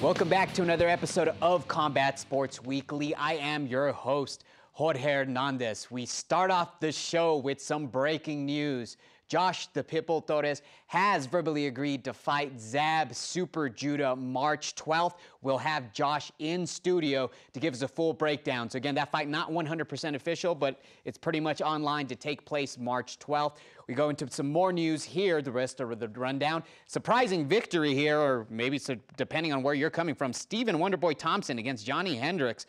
Welcome back to another episode of Combat Sports Weekly. I am your host, Jorge Hernandez. We start off the show with some breaking news. Josh the Pitbull Torres has verbally agreed to fight Zab Super Judah March 12th. We'll have Josh in studio to give us a full breakdown. So again, that fight not 100% official, but it's pretty much online to take place March 12th. We go into some more news here, the rest of the rundown. Surprising victory here, or maybe so, depending on where you're coming from. Stephen Wonderboy Thompson against Johnny Hendericks.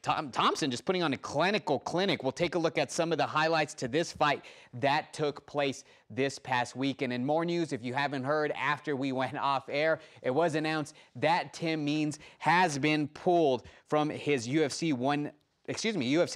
Thompson just putting on a clinical clinic. We'll take a look at some of the highlights to this fight that took place this past week. And in more news, if you haven't heard, after we went off air, it was announced that Tim Means has been pulled from his UFC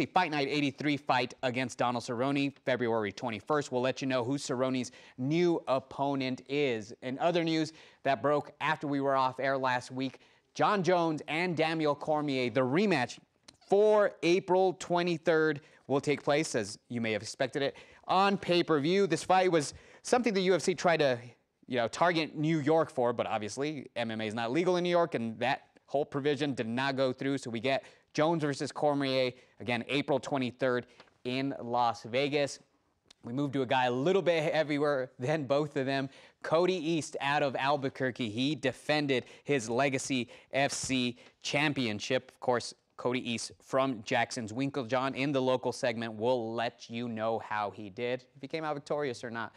Fight Night 83 fight against Donald Cerrone, February 21st. We'll let you know who Cerrone's new opponent is. In other news that broke after we were off air last week, John Jones and Daniel Cormier, the rematch for April 23rd will take place, as you may have expected it, on pay-per-view. This fight was something the UFC tried to, target New York for, but obviously MMA is not legal in New York, and that whole provision did not go through. So we get Jones versus Cormier, again, April 23rd in Las Vegas. We move to a guy a little bit heavier than both of them. Cody East out of Albuquerque. He defended his Legacy FC championship. Of course, Cody East from Jackson's Winklejohn in the local segment. We'll let you know how he did, if he came out victorious or not.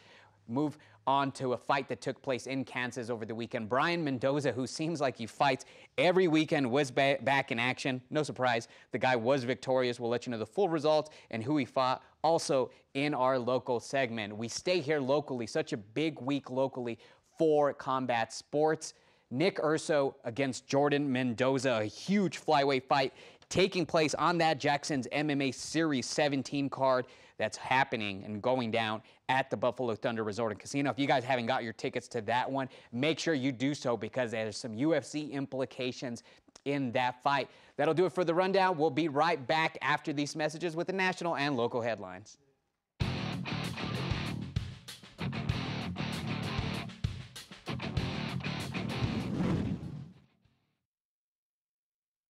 Move on to a fight that took place in Kansas over the weekend. Brian Mendoza, who seems like he fights every weekend, was back in action. No surprise, the guy was victorious. We'll let you know the full results and who he fought also in our local segment. We stay here locally, such a big week locally for combat sports. Nick Urso against Jordan Mendoza, a huge flyweight fight taking place on that Jackson's MMA Series 17 card that's happening and going down at the Buffalo Thunder Resort and Casino. If you guys haven't got your tickets to that one, make sure you do so because there's some UFC implications in that fight. That'll do it for the rundown. We'll be right back after these messages with the national and local headlines.